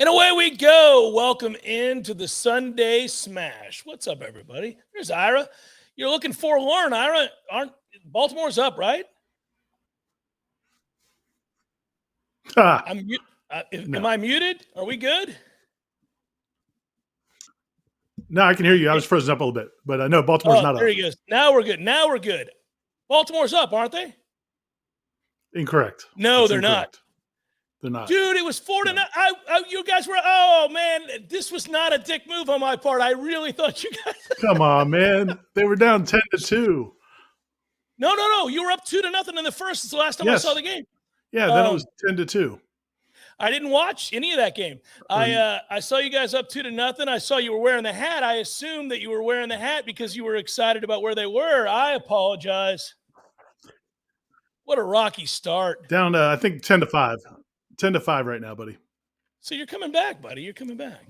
And away we go. Welcome into the Sunday Smash. What's up, everybody? There's Ira. You're looking forlorn, Ira. Baltimore's up, right? I'm No. Am I muted? Are we good? No, I can hear you. I was frozen up a little bit, but no, Baltimore's not There up. he goes. Now we're good. Now we're good. Baltimore's up, aren't they? Incorrect. No, That's they're incorrect. not. They're not. Dude, it was 4-0. You guys were. Oh man, this was not a dick move on my part. I really thought you guys. Come on, man. They were down 10-2. No. You were up 2-0 in the first. It's the last time I saw the game. Yeah, then it was 10-2. I didn't watch any of that game. I saw you guys up 2-0. I saw you were wearing the hat. I assumed that you were wearing the hat because you were excited about where they were. I apologize. What a rocky start. Down I think 10-5. 10-5 right now, buddy. So you're coming back, buddy. You're coming back.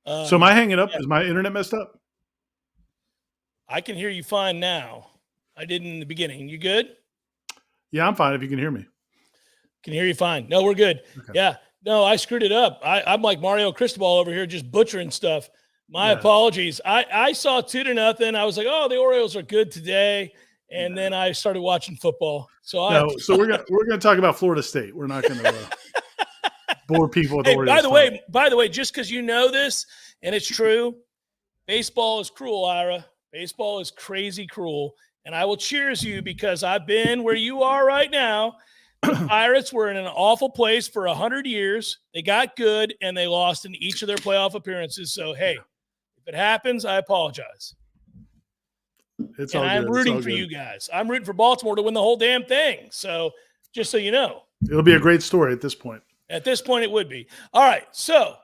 So am I hanging up? Yeah. Is my internet messed up? I can hear you fine now. I didn't in the beginning. You good? Yeah, I'm fine if you can hear me. Can hear you fine. No, we're good. Okay. Yeah. No, I screwed it up. I'm like Mario Cristobal over here just butchering stuff. My apologies. I saw 2-0. I was like, oh, the Orioles are good today. And then I started watching football. So we're gonna talk about Florida State. We're not gonna bore people with Orioles. By the way, just because you know this and it's true, baseball is cruel, Ira. Baseball is crazy cruel. And I will cheers you because I've been where you are right now. The Pirates were in an awful place for 100 years. They got good, and they lost in each of their playoff appearances. So, hey, if it happens, I apologize. I'm rooting for you guys. I'm rooting for Baltimore to win the whole damn thing. So, just so you know. It'll be a great story at this point. At this point, it would be. All right, so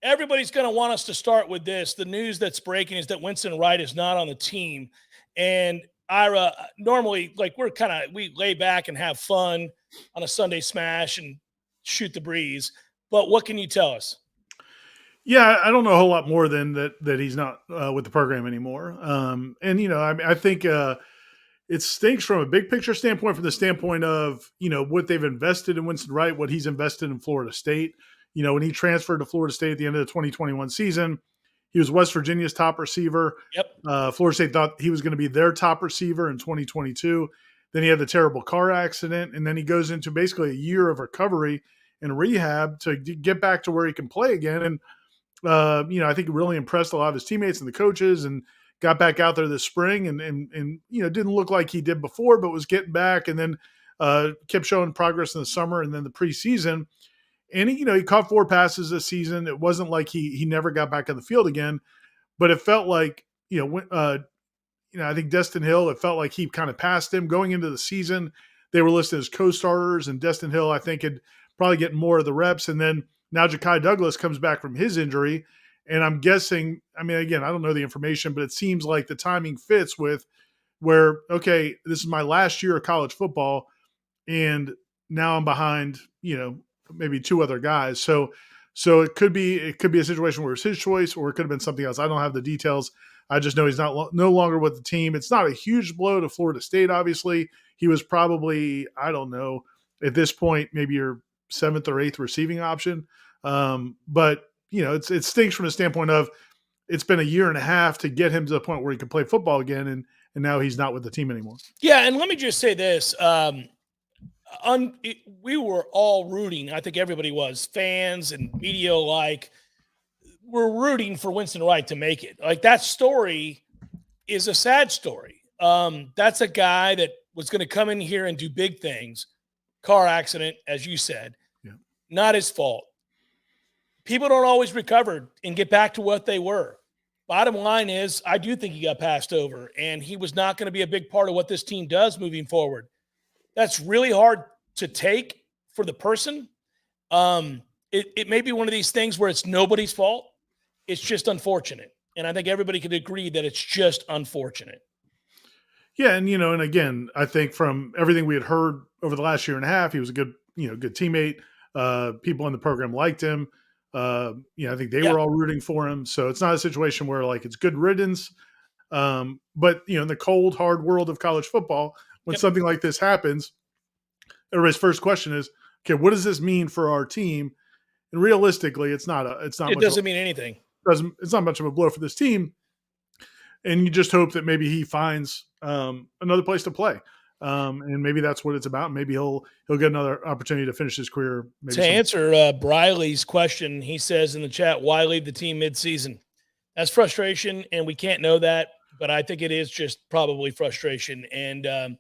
everybody's going to want us to start with this. The news that's breaking is that Winston Wright is not on the team. And Ira, normally, like we lay back and have fun on a Sunday Smash and shoot the breeze. But what can you tell us? Yeah, I don't know a whole lot more than that he's not with the program anymore. I think it stinks from a big picture standpoint, from the standpoint of, what they've invested in Winston Wright, what he's invested in Florida State. When he transferred to Florida State at the end of the 2021 season, he was West Virginia's top receiver. Yep. Florida State thought he was going to be their top receiver in 2022. Then he had the terrible car accident, and then he goes into basically a year of recovery and rehab to get back to where he can play again. And, I think he really impressed a lot of his teammates and the coaches and got back out there this spring and didn't look like he did before, but was getting back, and then kept showing progress in the summer and then the preseason. And he caught 4 passes this season. It wasn't like he never got back on the field again, but it felt like, I think Destin Hill, it felt like he kind of passed him going into the season. They were listed as co-starters, and Destin Hill, I think, had probably getting more of the reps. And then now Ja'Kai Douglas comes back from his injury. And I'm guessing, again, I don't know the information, but it seems like the timing fits with where, okay, this is my last year of college football, and now I'm behind, maybe 2 other guys. So it could be a situation where it's his choice, or it could have been something else. I don't have the details. I just know he's no longer with the team. It's not a huge blow to Florida State, obviously. He was probably, I don't know, at this point, maybe your 7th or 8th receiving option. But, it stinks from the standpoint of it's been a year and a half to get him to the point where he can play football again, and now he's not with the team anymore. Yeah, and let me just say this. We were all rooting. I think everybody was, fans and media alike. We're rooting for Winston Wright to make it. Like, that story is a sad story. That's a guy that was going to come in here and do big things. Car accident, as you said, not his fault. People don't always recover and get back to what they were. Bottom line is, I do think he got passed over, and he was not going to be a big part of what this team does moving forward. That's really hard to take for the person. It may be one of these things where it's nobody's fault. It's just unfortunate. And I think everybody could agree that it's just unfortunate. Yeah. And, and again, I think from everything we had heard over the last year and a half, he was a good teammate. People in the program liked him. I think they were all rooting for him. So it's not a situation where like it's good riddance. But in the cold, hard world of college football, when something like this happens, everybody's first question is, okay, what does this mean for our team? And realistically, it's not It doesn't mean anything. it's not much of a blow for this team. And you just hope that maybe he finds another place to play. And maybe that's what it's about. Maybe he'll get another opportunity to finish his career. To answer Briley's question, he says in the chat, why leave the team midseason? That's frustration, and we can't know that, but I think it is just probably frustration. And,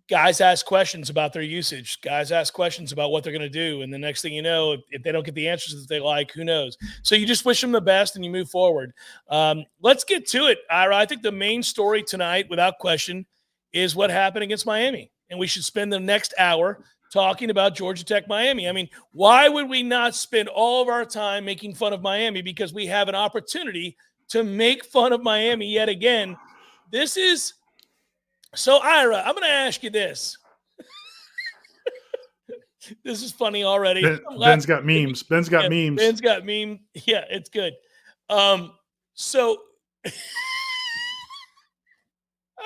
guys ask questions about their usage. Guys ask questions about what they're going to do. And the next thing you know, if they don't get the answers that they like, who knows? So you just wish them the best and you move forward. Let's get to it, Ira. I think the main story tonight, without question, is what happened against Miami. And we should spend the next hour talking about Georgia Tech Miami. I mean, why would we not spend all of our time making fun of Miami? Because we have an opportunity to make fun of Miami yet again. So, Ira, I'm going to ask you this. This is funny already. Ben's got memes. Ben's got memes. Ben's got meme. Yeah, it's good. So I'm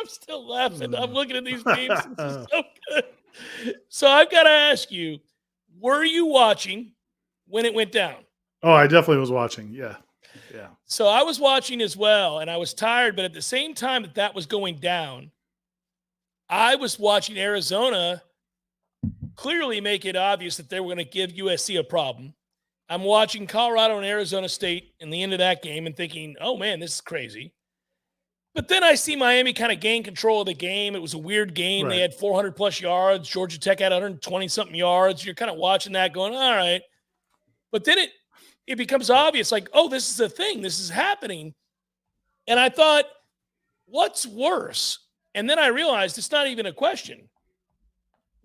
still laughing. I'm looking at these memes. This is so good. So I've got to ask you, were you watching when it went down? Oh, I definitely was watching. Yeah. Yeah. So I was watching as well, and I was tired, but at the same time that was going down, I was watching Arizona clearly make it obvious that they were going to give USC a problem. I'm watching Colorado and Arizona State in the end of that game and thinking, oh, man, this is crazy. But then I see Miami kind of gain control of the game. It was a weird game. Right. They had 400-plus yards. Georgia Tech had 120-something yards. You're kind of watching that going, all right. But then it becomes obvious, like, oh, this is a thing. This is happening. And I thought, what's worse? And then I realized it's not even a question.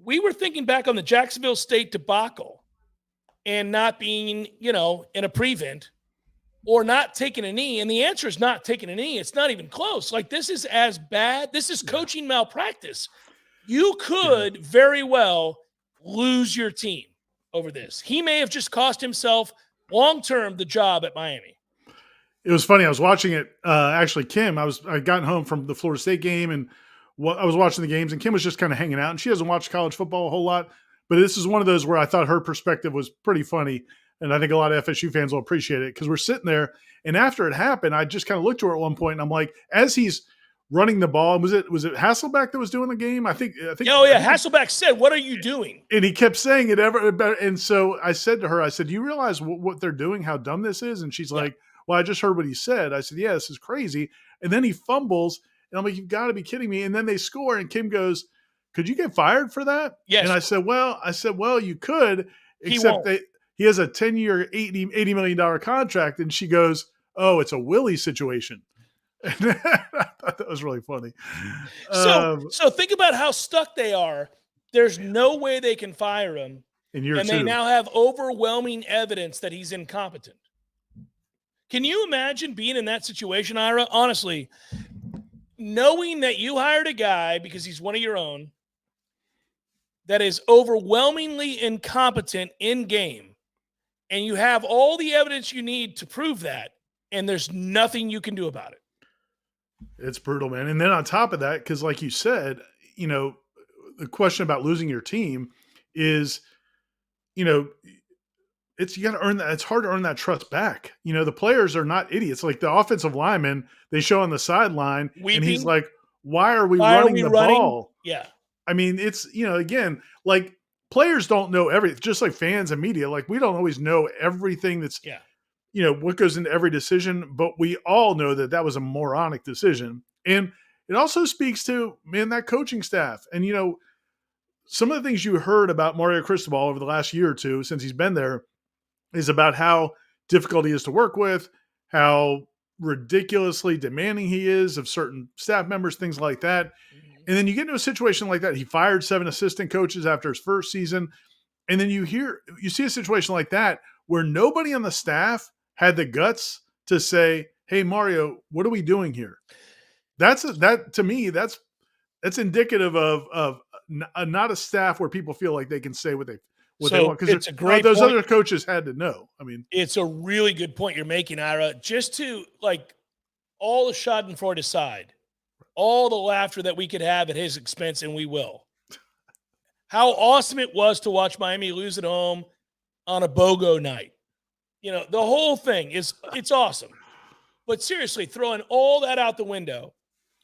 We were thinking back on the Jacksonville State debacle and not being, in a prevent or not taking a knee. And the answer is not taking a knee. It's not even close. Like, this is as bad. This is coaching malpractice. You could very well lose your team over this. He may have just cost himself long-term the job at Miami. It was funny. I was watching it. Actually, Kim, I'd gotten home from the Florida State game and I was watching the games, and Kim was just kind of hanging out. And she doesn't watch college football a whole lot, but this is one of those where I thought her perspective was pretty funny, and I think a lot of FSU fans will appreciate it because we're sitting there. And after it happened, I just kind of looked to her at one point, and I'm like, as he's running the ball, was it Hasselbeck that was doing the game? I think. Oh yeah, Hasselbeck said, "What are you doing?" And he kept saying it ever better. And so I said to her, I said, "Do you realize what they're doing? How dumb this is?" And she's like, "Well, I just heard what he said." I said, "Yeah, this is crazy." And then he fumbles. And I'm like, you've got to be kidding me. And then they score, and Kim goes, could you get fired for that? Yes. And I said, well, you could, except he has a 10-year, $80 million contract. And she goes, oh, it's a Willie situation. And I thought that was really funny. So think about how stuck they are. There's no way they can fire him. They now have overwhelming evidence that he's incompetent. Can you imagine being in that situation, Ira? Honestly, knowing that you hired a guy because he's one of your own that is overwhelmingly incompetent in game, and you have all the evidence you need to prove that, and there's nothing you can do about it. It's brutal, man. And then on top of that, because like you said, the question about losing your team is, you got to earn that. It's hard to earn that trust back. The players are not idiots. Like the offensive lineman, they show on the sideline, and he's like, why are we running the ball? Yeah. I mean, it's, again, like players don't know everything, just like fans and media. Like we don't always know everything that's, what goes into every decision, but we all know that was a moronic decision. And it also speaks to, man, that coaching staff. And, some of the things you heard about Mario Cristobal over the last year or two since he's been there is about how difficult he is to work with, how ridiculously demanding he is of certain staff members, things like that. Mm-hmm. And then you get into a situation like that. He fired 7 assistant coaches after his first season. And then you see a situation like that where nobody on the staff had the guts to say, hey, Mario, what are we doing here? To me, that's indicative of not a staff where people feel like they can say what they want, because it's a great those point. Other coaches had to know. I mean, it's a really good point you're making, Ira. Just to all the Schadenfreude aside, all the laughter that we could have at his expense, and we will. How awesome it was to watch Miami lose at home. on a BOGO night. You know, the whole thing it's awesome. But seriously, throwing all that out the window,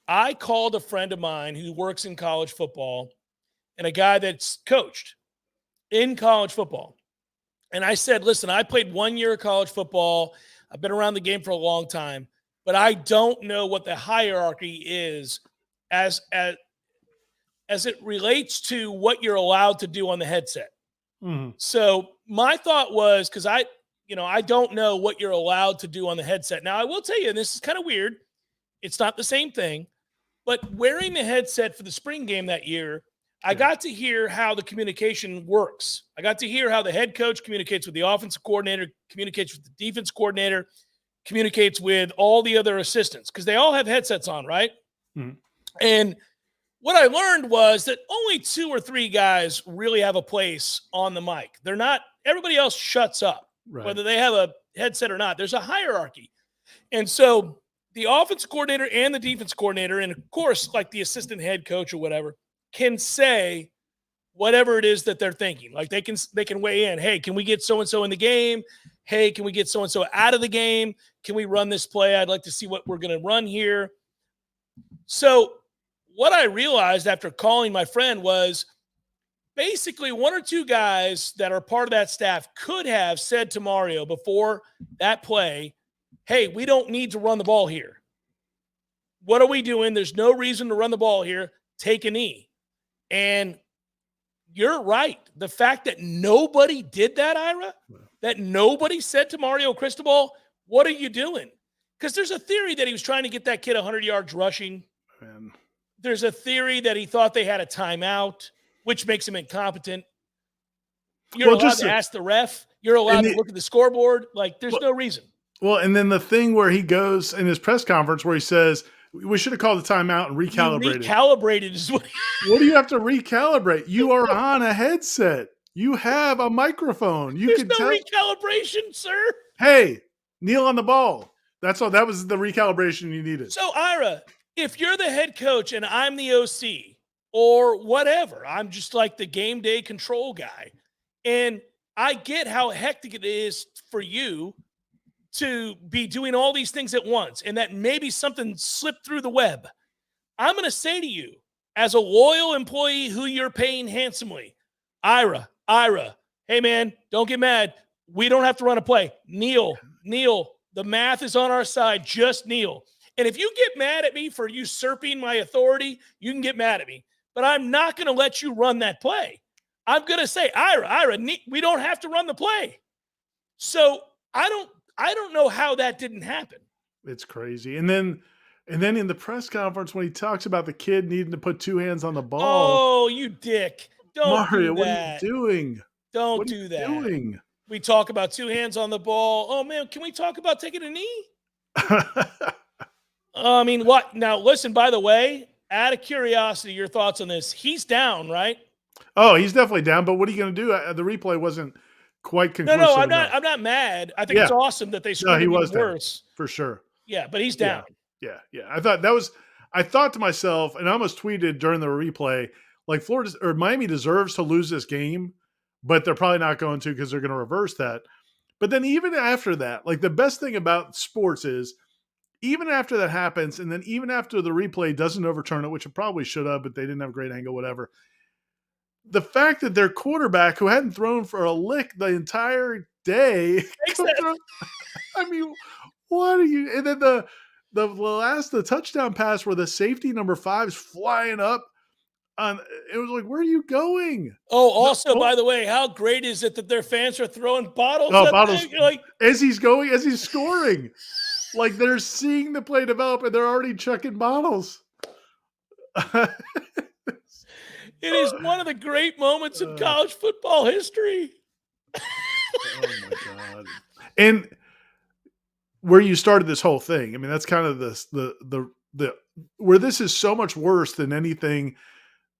I called a friend of mine who works in college football and a guy that's coached in college football. And I said, listen, I played 1 year of college football. I've been around the game for a long time, but I don't know what the hierarchy is as it relates to what you're allowed to do on the headset. Mm-hmm. So my thought was, because I don't know what you're allowed to do on the headset. Now, I will tell you, and this is kind of weird, it's not the same thing, but wearing the headset for the spring game that year, I got to hear how the communication works. I got to hear how the head coach communicates with the offensive coordinator, communicates with the defense coordinator, communicates with all the other assistants, because they all have headsets on, right? Mm-hmm. And what I learned was that only 2 or 3 guys really have a place on the mic. They're not, everybody else shuts up, Right. whether they have a headset or not. There's a hierarchy. And so the offensive coordinator and the defense coordinator, and of course, like the assistant head coach or whatever, can say whatever it is that they're thinking. Like they can weigh in. Hey, can we get so-and-so in the game? Hey, can we get so-and-so out of the game? Can we run this play? I'd like to see what we're going to run here. So what I realized after calling my friend was basically 1 or 2 guys that are part of that staff could have said to Mario before that play, hey, we don't need to run the ball here. What are we doing? There's no reason to run the ball here. Take a knee. And you're right. The fact that nobody did that, Ira, that nobody said to Mario Cristobal, what are you doing? Because there's a theory that he was trying to get that kid 100 yards rushing. Man. There's a theory that he thought they had a timeout, which makes him incompetent. You're allowed to ask the ref. You're allowed to look at the scoreboard. Like, there's no reason. Well, and then the thing where he goes in his press conference where he says, we should have called the timeout and recalibrated. Recalibrated is what. What do you have to recalibrate? You are on a headset. You have a microphone. There's no recalibration, sir. Hey, kneel on the ball. That's all. That was the recalibration you needed. So, Ira, if you're the head coach and I'm the OC or whatever, I'm just like the game day control guy, and I get how hectic it is for you to be doing all these things at once and that maybe something slipped through the web. I'm going to say to you, as a loyal employee who you're paying handsomely, Ira, hey, man, don't get mad. We don't have to run a play. Kneel. The math is on our side. Just kneel. And if you get mad at me for usurping my authority, you can get mad at me. But I'm not going to let you run that play. I'm going to say, Ira, we don't have to run the play. So I don't know how that didn't happen. It's crazy. And then in the press conference when he talks about the kid needing to put 2 hands on the ball. Oh, you dick. Don't Mario, do that. what are you doing? Don't do that. We talk about 2 hands on the ball. Oh, man, can we talk about taking a knee? I mean, what? Now, listen, by the way, out of curiosity, your thoughts on this. He's down, right? Oh, he's definitely down, but what are you going to do? The replay wasn't quite conclusive. No, I'm not mad. I think it's awesome that they screwed him worse. For sure. Yeah, but he's down. Yeah. I thought to myself, and I almost tweeted during the replay, like Miami deserves to lose this game, but they're probably not going to because they're going to reverse that. But then even after that, like the best thing about sports is even after that happens, and then even after the replay doesn't overturn it, which it probably should have, but they didn't have a great angle, whatever. The fact that their quarterback, who hadn't thrown for a lick the entire day, I mean, what are you? And then the touchdown pass where the safety number 5 is flying up. It was like, where are you going? Oh, also, by the way, how great is it that their fans are throwing bottles? Bottles as he's scoring. Like they're seeing the play develop and they're already chucking bottles. It is one of the great moments in college football history. Oh my God. And where you started this whole thing, I mean, that's kind of the where this is so much worse than anything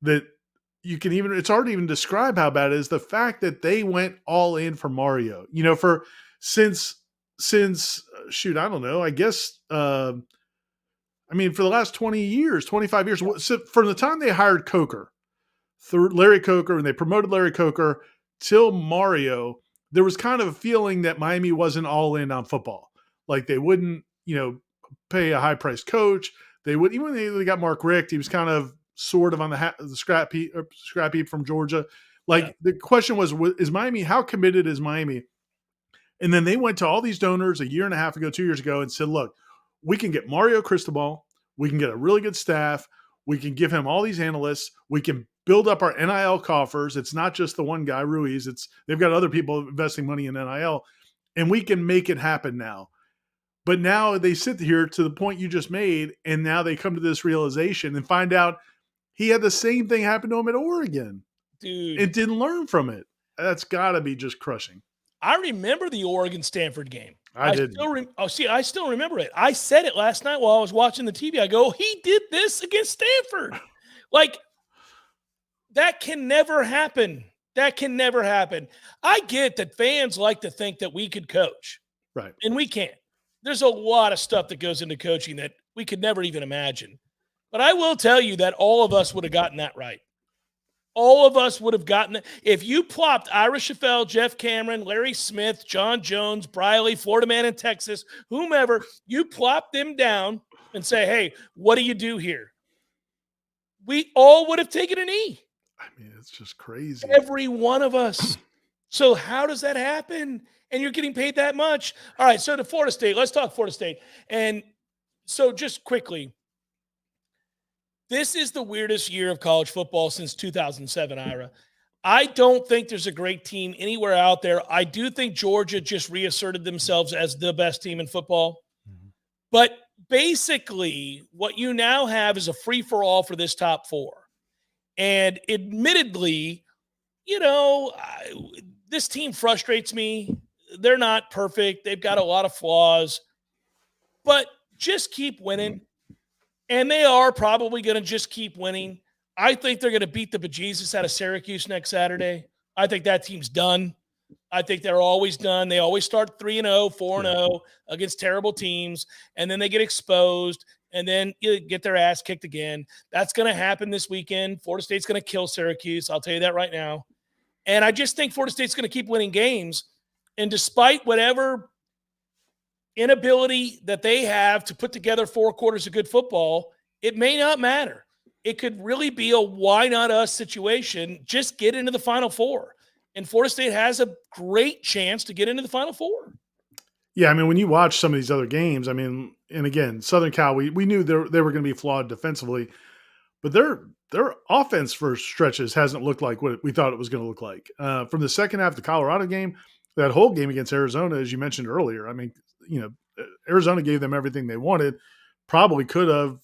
that you can even, it's hard to even describe how bad it is. The fact that they went all in for Mario, since shoot, I don't know, I guess, I mean, for the last 20 years, 25 years, so from the time they hired Coker, Larry Coker, and they promoted Larry Coker till Mario, there was kind of a feeling that Miami wasn't all in on football. Like they wouldn't, pay a high priced coach. They would, even when they got Mark Richt, he was kind of sort of on the scrap heap from Georgia. Like the question was, is Miami, how committed is Miami? And then they went to all these donors a year and a half ago, 2 years ago, and said, look, we can get Mario Cristobal. We can get a really good staff. We can give him all these analysts. We can build up our NIL coffers. It's not just the one guy, Ruiz. They've got other people investing money in NIL, and we can make it happen now. But now they sit here to the point you just made, and now they come to this realization and find out he had the same thing happen to him at Oregon. Dude. It didn't learn from it. That's got to be just crushing. I remember the Oregon-Stanford game. I didn't. I still remember it. I said it last night while I was watching the TV. I go, he did this against Stanford. Like, that can never happen. That can never happen. I get that fans like to think that we could coach. Right. And we can't. There's a lot of stuff that goes into coaching that we could never even imagine. But I will tell you that all of us would have gotten that right. All of us would have gotten it. If you plopped Ira Schoffel, Jeff Cameron, Larry Smith, John Jones, Briley, Florida Man in Texas, whomever, you plop them down and say, hey, what do you do here? We all would have taken an E. I mean, it's just crazy. Every one of us. So how does that happen? And you're getting paid that much? All right, so to Florida State. Let's talk Florida State. And so just quickly, this is the weirdest year of college football since 2007, Ira. I don't think there's a great team anywhere out there. I do think Georgia just reasserted themselves as the best team in football. Mm-hmm. But basically, what you now have is a free-for-all for this top four. And admittedly, this team frustrates me. They're not perfect. They've got a lot of flaws. But just keep winning. And they are probably going to just keep winning. I think they're going to beat the bejesus out of Syracuse next Saturday. I think that team's done. I think they're always done. They always start 3-0, 4-0 against terrible teams, and then they get exposed, and then you get their ass kicked again. That's going to happen this weekend. Florida State's going to kill Syracuse. I'll tell you that right now. And I just think Florida State's going to keep winning games. And despite whatever inability that they have to put together 4 quarters of good football, it may not matter. It could really be a why not us situation. Just get into the Final Four. And Florida State has a great chance to get into the Final Four. Yeah, I mean, when you watch some of these other games, I mean, and again, Southern Cal, we knew they were going to be flawed defensively, but their offense for stretches hasn't looked like what we thought it was going to look like. From the second half of the Colorado game, that whole game against Arizona, as you mentioned earlier, I mean, Arizona gave them everything they wanted, probably could have,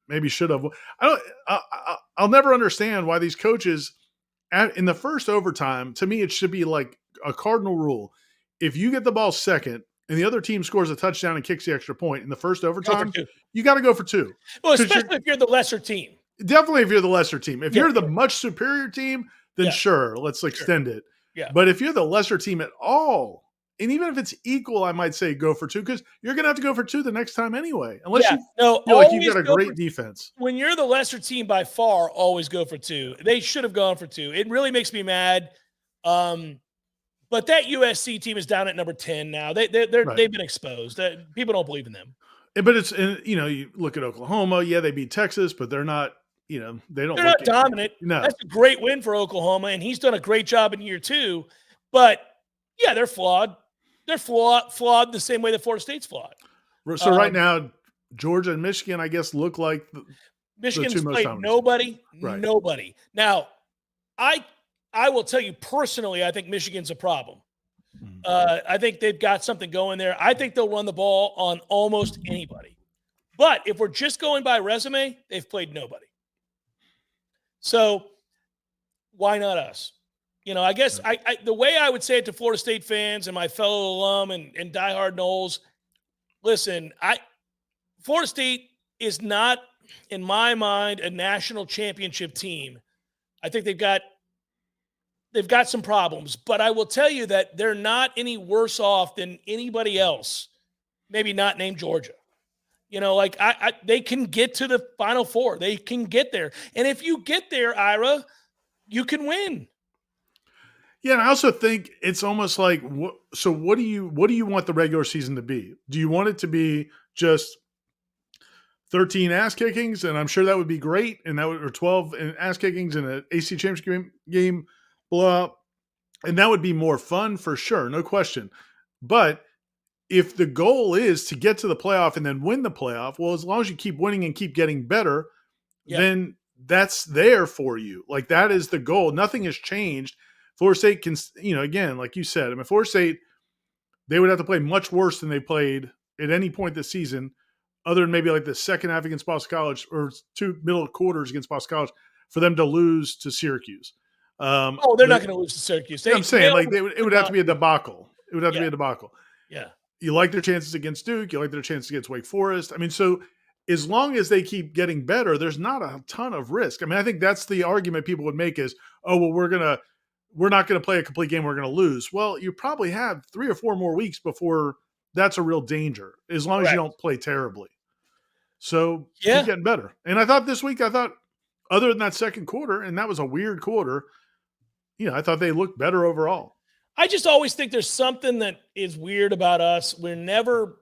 maybe should have. I'll never understand why these coaches in the first overtime, to me, it should be like a cardinal rule. If you get the ball second and the other team scores a touchdown and kicks the extra point in the first overtime, you got to go for 2. Well, especially if you're the lesser team. Definitely if you're the lesser team. If you're the much superior team, then sure, let's extend it. Yeah. But if you're the lesser team at all, and even if it's equal, I might say go for 2, because you're going to have to go for 2 the next time anyway, unless you feel like you've got a great defense. When you're the lesser team by far, always go for 2. They should have gone for 2. It really makes me mad. But that USC team is down at number 10 now. They've been exposed. People don't believe in them. But it's, you look at Oklahoma. Yeah, they beat Texas, but they're not. They're not dominant. No. That's a great win for Oklahoma, and he's done a great job in year 2. But yeah, they're flawed. They're flawed the same way that Florida State's flawed. So right now, Georgia and Michigan, I guess, look like Michigan's played nobody. Right. Nobody. Now, I will tell you personally, I think Michigan's a problem. I think they've got something going there. I think they'll run the ball on almost anybody. But if we're just going by resume, they've played nobody. So why not us? I guess the way I would say it to Florida State fans and my fellow alum and diehard Noles, listen, Florida State is not, in my mind, a national championship team. I think they've got some problems, but I will tell you that they're not any worse off than anybody else, maybe not named Georgia. They can get to the Final Four. They can get there. And if you get there, Ira, you can win. Yeah, and I also think it's almost like so what do you want the regular season to be? Do you want it to be just 13 ass kickings, and I'm sure that would be great, and that would or 12 ass kickings in an AC championship game blowout, and that would be more fun for sure, no question. But if the goal is to get to the playoff and then win the playoff, well, as long as you keep winning and keep getting better, Yep. then that's there for you. Like that is the goal. Nothing has changed. Florida State can, again, like you said, I mean, Florida State, they would have to play much worse than they played at any point this season, other than maybe like the second half against Boston College or two middle quarters against Boston College for them to lose to Syracuse. Oh, they're not going to lose to Syracuse. I'm saying like it would have to be a not. debacle. It would have to be Yeah. a debacle. Yeah. You like their chances against Duke. You like their chances against Wake Forest. I mean, so as long as they keep getting better, there's not a ton of risk. I mean, I think that's the argument people would make is, oh, well, we're not going to play a complete game. We're going to lose. Well, you probably have 3 or 4 more weeks before that's a real danger, as long as you don't play terribly. So keep getting better. And I thought this week, other than that second quarter, and that was a weird quarter, I thought they looked better overall. I just always think there's something that is weird about us. We're never,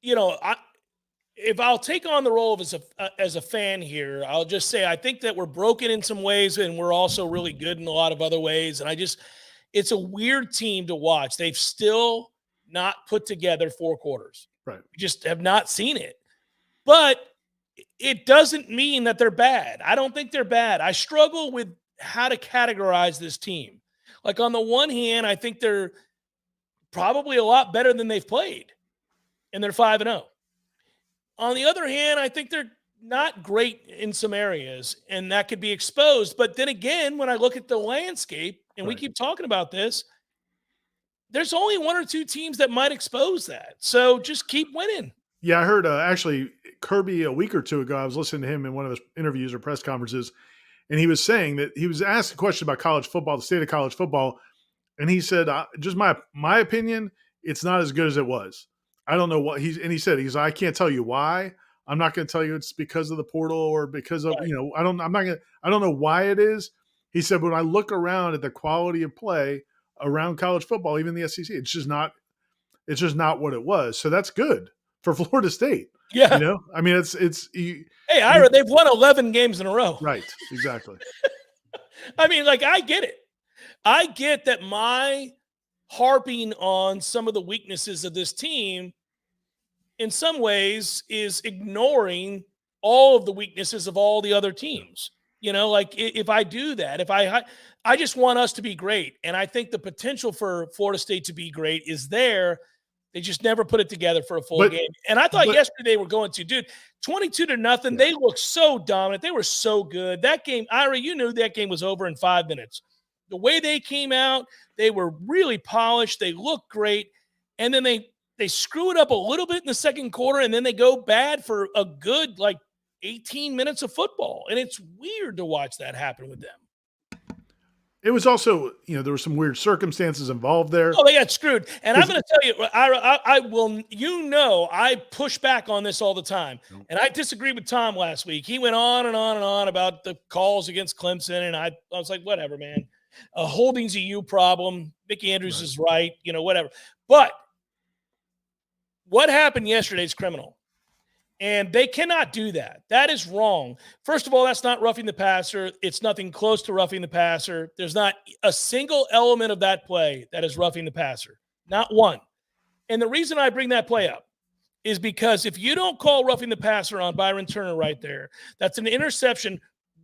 if I'll take on the role of as a fan here, I'll just say I think that we're broken in some ways and we're also really good in a lot of other ways. And it's a weird team to watch. They've still not put together 4 quarters. Right. We just have not seen it. But it doesn't mean that they're bad. I don't think they're bad. I struggle with how to categorize this team. Like on the one hand, I think they're probably a lot better than they've played, and they're 5-0. On the other hand, I think they're not great in some areas, and that could be exposed. But then again, when I look at the landscape, and we keep talking about this, there's only 1 or 2 teams that might expose that. So just keep winning. Yeah, I heard actually Kirby a week or 2 ago. I was listening to him in one of his interviews or press conferences, and he was saying that he was asked a question about college football, the state of college football, and he said, just my opinion, it's not as good as it was. I don't know what he said, I can't tell you why. I'm not going to tell you it's because of the portal or because of, I don't know why it is. He said, when I look around at the quality of play around college football, even the SEC, it's just not what it was. So that's good for Florida State. Yeah. I mean, hey, Ira, they've won 11 games in a row. Right. Exactly. I mean, like, I get it. I get that my harping on some of the weaknesses of this team in some ways is ignoring all of the weaknesses of all the other teams. Like if I do that, I just want us to be great. And I think the potential for Florida State to be great is there. They just never put it together for a full game. And I thought yesterday they were going to, 22-0. Yeah. They looked so dominant. They were so good. That game, Ira, you knew that game was over in 5 minutes. The way they came out, they were really polished. They looked great. And then they screw it up a little bit in the second quarter, and then they go bad for a good, 18 minutes of football. And it's weird to watch that happen with them. It was also, there were some weird circumstances involved there. Oh, they got screwed. And I'm going to tell you, I will, I push back on this all the time. And I disagreed with Tom last week. He went on and on and on about the calls against Clemson. And I was like, whatever, man. Holding's a you problem. Mickey Andrews is right, whatever. But what happened yesterday is criminal. And they cannot do that. That is wrong. First of all, that's not roughing the passer. It's nothing close to roughing the passer. There's not a single element of that play that is roughing the passer. Not one. And the reason I bring that play up is because if you don't call roughing the passer on Byron Turner right there, that's an interception,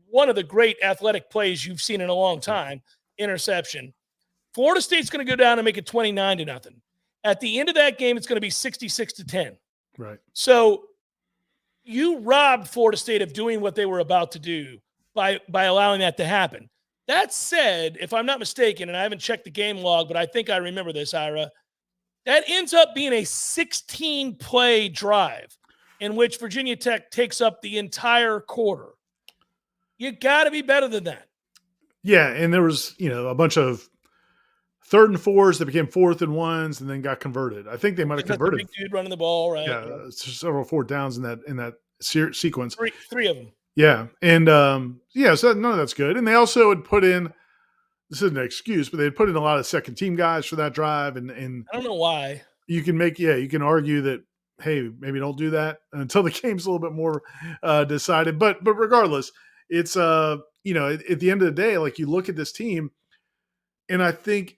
one of the great athletic plays you've seen in a long time, interception. Florida State's going to go down and make it 29-0. At the end of that game, it's going to be 66-10. Right. So you robbed Florida State of doing what they were about to do by allowing that to happen. That said, if I'm not mistaken, and I haven't checked the game log, but I think I remember this, Ira, that ends up being a 16-play drive in which Virginia Tech takes up the entire quarter. You got to be better than that. Yeah, and there was, a bunch of 3rd and 4s that became 4th and 1s and then got converted. I think they might have converted. The big dude running the ball, right? Yeah, several 4th downs in that sequence. Three of them. Yeah, and so none of that's good. And they also had put in this isn't an excuse, but they put in a lot of second team guys for that drive, and I don't know why. you can you can argue that, hey, maybe don't do that until the game's a little bit more decided. But regardless, it's at the end of the day, like you look at this team, and I think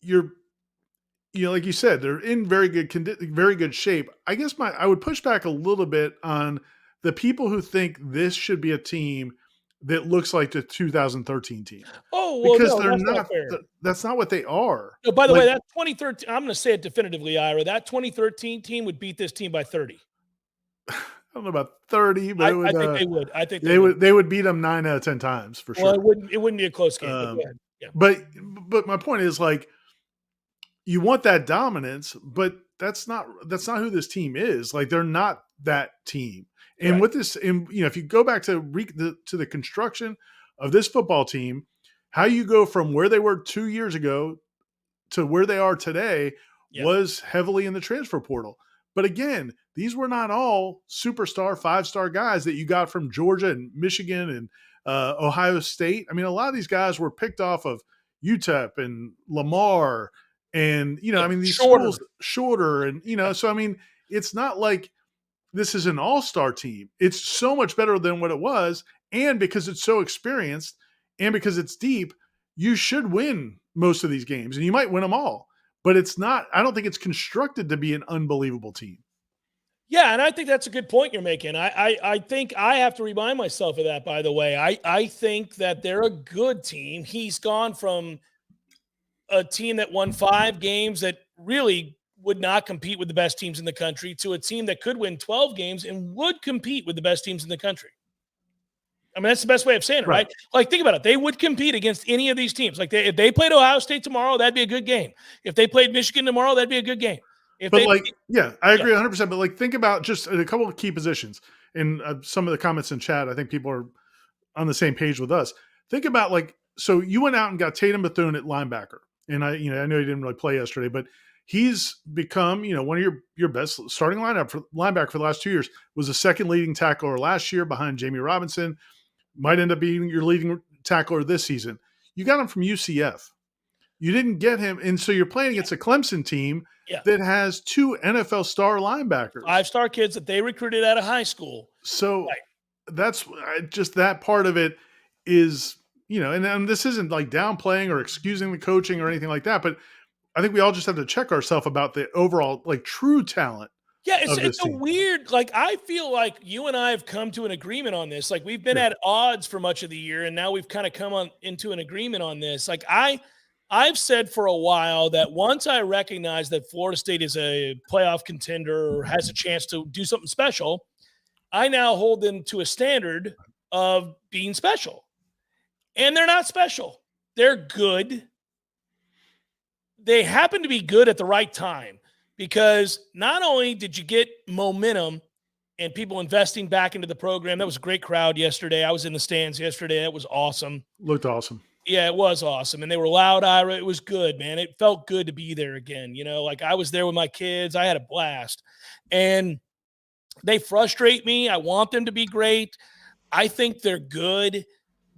like you said, they're in very good shape. I guess I would push back a little bit on the people who think this should be a team that looks like the 2013 team, Oh, well, because no, they're that's not not. fair. That's not what they are. No, by the way, Like, that 2013, I'm going to say it definitively, Ira. That 2013 team would beat this team by 30. I don't know about 30, but I think they would. I think they would beat them 9 out of 10 times for Well, sure. it wouldn't be a close game. But go ahead. Yeah. But my point is, like, you want that dominance, but that's not who this team is. Like, they're not that team. And Right. with this, and if you go back to the construction of this football team, how you go from where they were 2 years ago to where they are today was heavily in the transfer portal. But again, these were not all superstar, 5-star guys that you got from Georgia and Michigan and Ohio State. I mean, a lot of these guys were picked off of UTEP and Lamar, and I mean, these schools shorter, and so I mean, it's not like this is an all-star team. It's so much better than what it was, and because it's so experienced, and because it's deep, you should win most of these games, and you might win them all. But it's not. I don't think it's constructed to be an unbelievable team. Yeah, and I think that's a good point you're making. I think I have to remind myself of that, by the way. I think that they're a good team. He's gone from a team that won 5 games that really would not compete with the best teams in the country to a team that could win 12 games and would compete with the best teams in the country. I mean, that's the best way of saying it, right? Like, think about it. They would compete against any of these teams. Like, if they played Ohio State tomorrow, that'd be a good game. If they played Michigan tomorrow, that'd be a good game. I agree 100%. But like, think about just a couple of key positions in some of the comments in chat. I think people are on the same page with us. Think about, like, so you went out and got Tatum Bethune at linebacker, and I know he didn't really play yesterday, but he's become, one of your best starting linebacker for the last 2 years. Was the second leading tackler last year behind Jamie Robinson. Might end up being your leading tackler this season. You got him from UCF. You didn't get him, and so you're playing against a Clemson team that has 2 NFL star linebackers, 5-star kids that they recruited out of high school. So that's just that part of it is, and this isn't like downplaying or excusing the coaching or anything like that, but I think we all just have to check ourselves about the overall, like, true talent. Yeah, it's a weird, like, I feel like you and I have come to an agreement on this. Like, we've been at odds for much of the year, and now we've kind of come into an agreement on this. Like, I've said for a while that once I recognize that Florida State is a playoff contender or has a chance to do something special, I now hold them to a standard of being special. And they're not special. They're good. They happen to be good at the right time, because not only did you get momentum and people investing back into the program, that was a great crowd yesterday. I was in the stands yesterday. It was awesome. Looked awesome. Yeah, it was awesome. And they were loud, Ira. It was good, man. It felt good to be there again. Like, I was there with my kids. I had a blast. And they frustrate me. I want them to be great. I think they're good,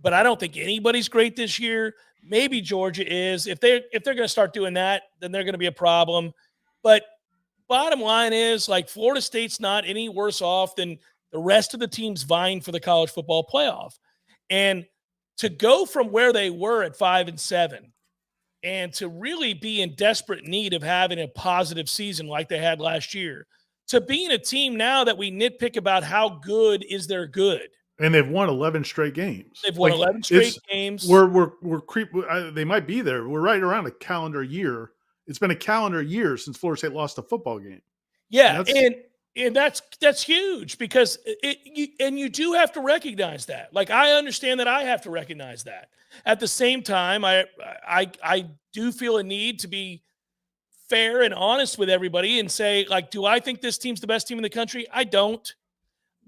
but I don't think anybody's great this year. Maybe Georgia is. If they're going to start doing that, then they're going to be a problem. But bottom line is, like, Florida State's not any worse off than the rest of the teams vying for the college football playoff. And to go from where they were at 5-7 and to really be in desperate need of having a positive season like they had last year, to being a team now that we nitpick about how good is their good. And they've won 11 straight games. They've won 11 straight games. They might be there. We're right around a calendar year. It's been a calendar year since Florida State lost a football game. Yeah, and that's huge, because you do have to recognize that. Like, I understand that I have to recognize that. At the same time, I do feel a need to be fair and honest with everybody and say, like, do I think this team's the best team in the country? I don't.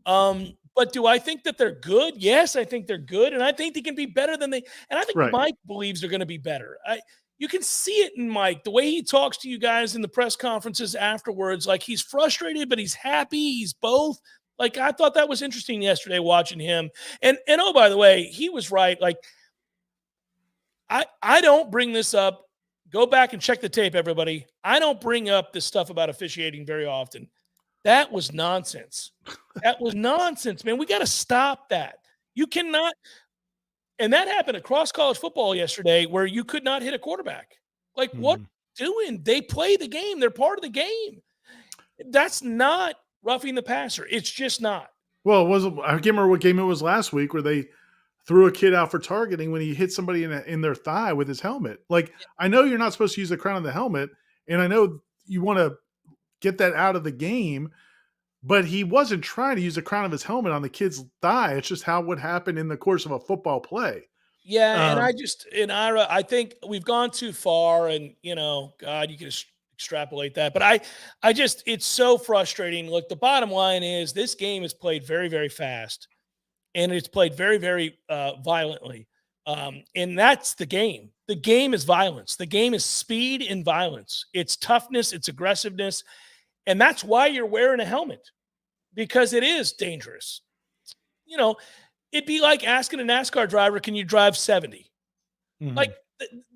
But do I think that they're good? Yes, I think they're good, and I think they can be better than they. And I think Mike believes they're going to be better. You can see it in Mike, the way he talks to you guys in the press conferences afterwards. Like, he's frustrated, but he's happy. He's both. Like, I thought that was interesting yesterday watching him. And oh, by the way, he was right. Like, I don't bring this up. Go back and check the tape, everybody. I don't bring up this stuff about officiating very often. That was nonsense. That was nonsense, man. We got to stop that. You cannot. And that happened across college football yesterday where you could not hit a quarterback. Like, what doing? They play the game. They're part of the game. That's not roughing the passer. It's just not. Well, I can't remember what game it was last week where they threw a kid out for targeting when he hit somebody in their thigh with his helmet. Like, I know you're not supposed to use the crown of the helmet, and I know you want to get that out of the game, but he wasn't trying to use the crown of his helmet on the kid's thigh. It's just how would happen in the course of a football play. Yeah, and I think we've gone too far, and God, you can extrapolate that. But I just, it's so frustrating. Look, the bottom line is this game is played very, very fast, and it's played very, very violently. And that's the game. The game is violence. The game is speed and violence. It's toughness. It's aggressiveness. And that's why you're wearing a helmet, because it is dangerous. It'd be like asking a NASCAR driver, can you drive 70? Mm-hmm. Like,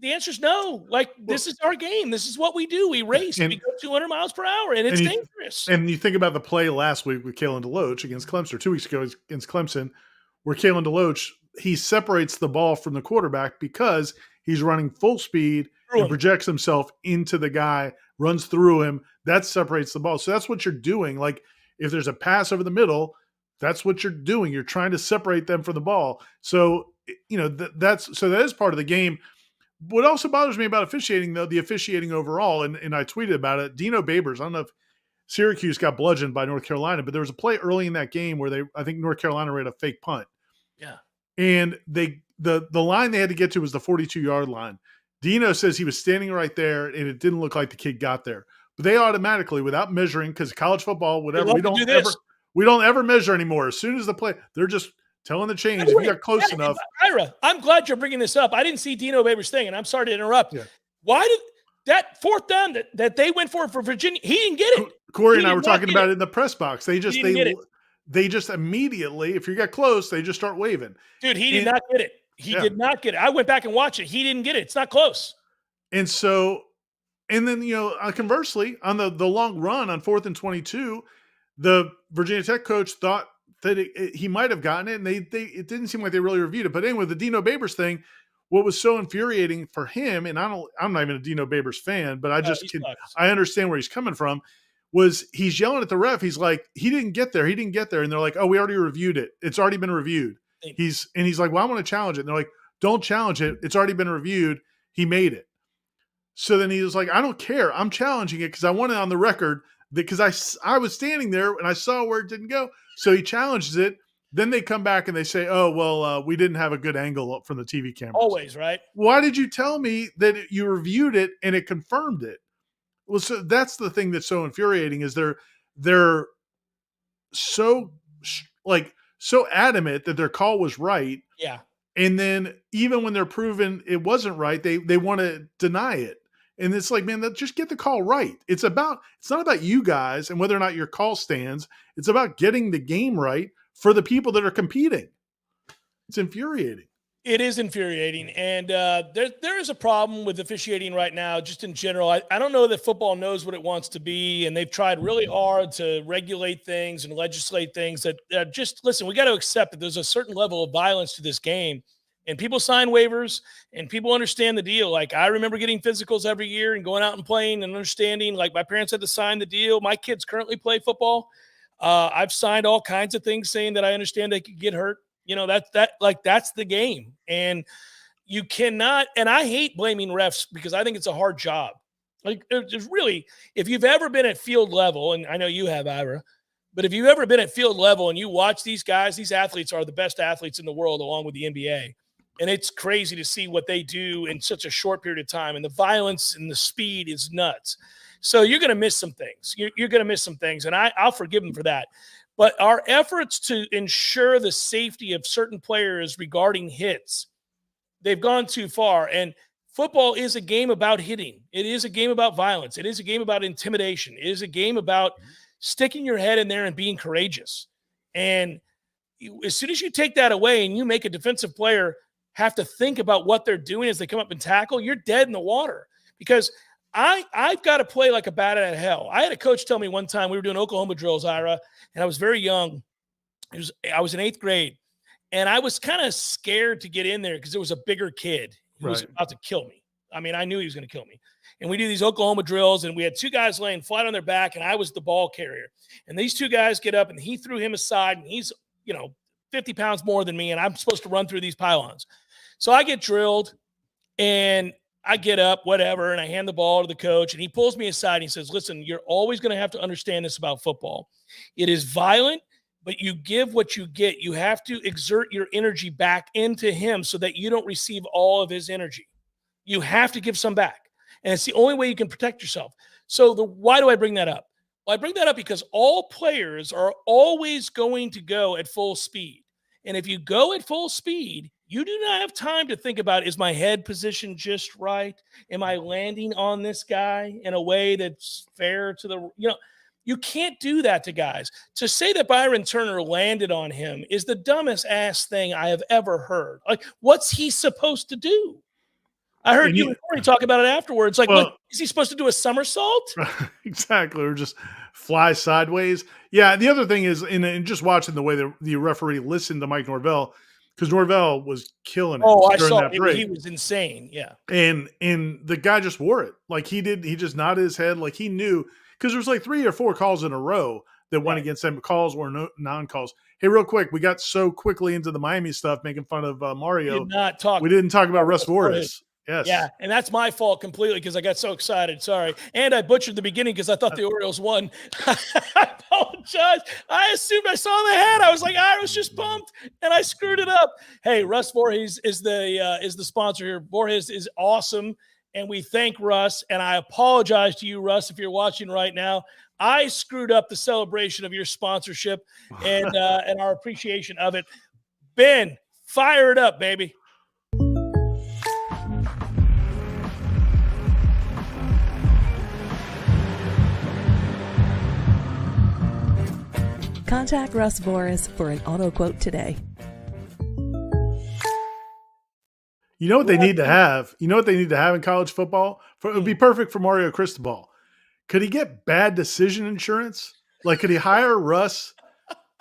the answer is no. Like, this is our game. This is what we do. We race. We go 200 miles per hour, and it's dangerous. And you think about the play last week with Kalen DeLoach against Clemson, or 2 weeks ago against Clemson, where Kalen DeLoach, he separates the ball from the quarterback because he's running full speed and projects himself into the guy, runs through him. That separates the ball. So that's what you're doing. Like, if there's a pass over the middle, that's what you're doing. You're trying to separate them from the ball. So, that is part of the game. What also bothers me about officiating, though, the officiating overall, and I tweeted about it, Dino Babers, I don't know if Syracuse got bludgeoned by North Carolina, but there was a play early in that game where I think North Carolina ran a fake punt. Yeah. And the line they had to get to was the 42-yard line. Dino says he was standing right there, and it didn't look like the kid got there. But they automatically, without measuring, because college football, whatever, we don't ever measure anymore. As soon as the play, they're just telling the chains if you got close enough. Ira, I'm glad you're bringing this up. I didn't see Dino Babers' thing, and I'm sorry to interrupt. Yeah. Why did that fourth down that they went for Virginia? He didn't get it. Corey and I were talking about it in the press box. They just immediately, if you get close, they just start waving. Dude, he did not get it. He did not get it. I went back and watched it. He didn't get it. It's not close. And so, and then conversely, on the long run on 4th and 22. The Virginia Tech coach thought that he might have gotten it, and it didn't seem like they really reviewed it. But anyway, the Dino Babers thing, what was so infuriating for him, and I'm not even a Dino Babers fan, but I understand where he's coming from, was he's yelling at the ref. He's like, he didn't get there. And they're like, oh, we already reviewed it. It's already been reviewed. He's like, well, I want to challenge it. And they're like, don't challenge it. It's already been reviewed. He made it. So then he was like, I don't care. I'm challenging it because I want it on the record. Because I was standing there and I saw where it didn't go. So he challenges it. Then they come back and they say, oh, well, we didn't have a good angle up from the TV camera. Always, right? Why did you tell me that you reviewed it and it confirmed it? Well, so that's the thing that's so infuriating is they're so adamant that their call was right. Yeah. And then even when they're proven it wasn't right, they want to deny it. And it's like, man, just get the call right. It's not about you guys and whether or not your call stands. It's about getting the game right for the people that are competing. It's infuriating. It is infuriating. And there is a problem with officiating right now, just in general. I don't know that football knows what it wants to be, and they've tried really hard to regulate things and legislate things that just, listen, we got to accept that there's a certain level of violence to this game. And people sign waivers, and people understand the deal. Like, I remember getting physicals every year and going out and playing and understanding. Like, my parents had to sign the deal. My kids currently play football. I've signed all kinds of things saying that I understand they could get hurt. That's the game. And you cannot – and I hate blaming refs because I think it's a hard job. Like, there's really – if you've ever been at field level, and I know you have, Ira, but if you've ever been at field level and you watch these guys, these athletes are the best athletes in the world along with the NBA. And it's crazy to see what they do in such a short period of time. And the violence and the speed is nuts. So you're going to miss some things. You're going to miss some things. And I'll forgive them for that. But our efforts to ensure the safety of certain players regarding hits, they've gone too far. And football is a game about hitting. It is a game about violence. It is a game about intimidation. It is a game about sticking your head in there and being courageous. And as soon as you take that away and you make a defensive player have to think about what they're doing as they come up and tackle, you're dead in the water. Because I've got to play like a bat out of hell. I had a coach tell me one time, we were doing Oklahoma drills, Ira, and I was very young. I was in 8th grade, and I was kind of scared to get in there because it was a bigger kid who was about to kill me. I mean, I knew he was going to kill me. And we do these Oklahoma drills, and we had 2 guys laying flat on their back, and I was the ball carrier. And these 2 guys get up, and he threw him aside, and he's, 50 pounds more than me, and I'm supposed to run through these pylons. So I get drilled, and I get up, whatever, and I hand the ball to the coach, and he pulls me aside, and he says, listen, you're always going to have to understand this about football. It is violent, but you give what you get. You have to exert your energy back into him so that you don't receive all of his energy. You have to give some back. And it's the only way you can protect yourself. So why do I bring that up? Well, I bring that up because all players are always going to go at full speed. And if you go at full speed, you do not have time to think about, is my head position just right? Am I landing on this guy in a way that's fair to the, you can't do that to guys. To say that Byron Turner landed on him is the dumbest ass thing I have ever heard. Like, what's he supposed to do? I heard you and Corey talk about it afterwards. Like, is he supposed to do a somersault? Exactly. Or just fly sideways. Yeah. The other thing is, in just watching the way the referee listened to Mike Norvell, because Norvell was killing it. Oh, I saw that break. He was insane. Yeah. And the guy just wore it. Like he just nodded his head. Like he knew, because there's like 3 or 4 calls in a row that went against them. Calls or non-calls. Hey, real quick, we got so quickly into the Miami stuff, making fun of Mario. We didn't talk about Russ Vortis. Yes. Yeah, and that's my fault completely because I got so excited. Sorry. And I butchered the beginning because I thought the Orioles won. I apologize. I assumed I saw the head. I was like, I was just pumped, and I screwed it up. Hey, Russ Voorhees is the sponsor here. Voorhees is awesome, and we thank Russ. And I apologize to you, Russ, if you're watching right now. I screwed up the celebration of your sponsorship and our appreciation of it. Ben, fire it up, baby. Contact Russ Vortis for an auto quote today. You know what they need to have? You know what they need to have in college football? It would be perfect for Mario Cristobal. Could he get bad decision insurance? Like, could he hire Russ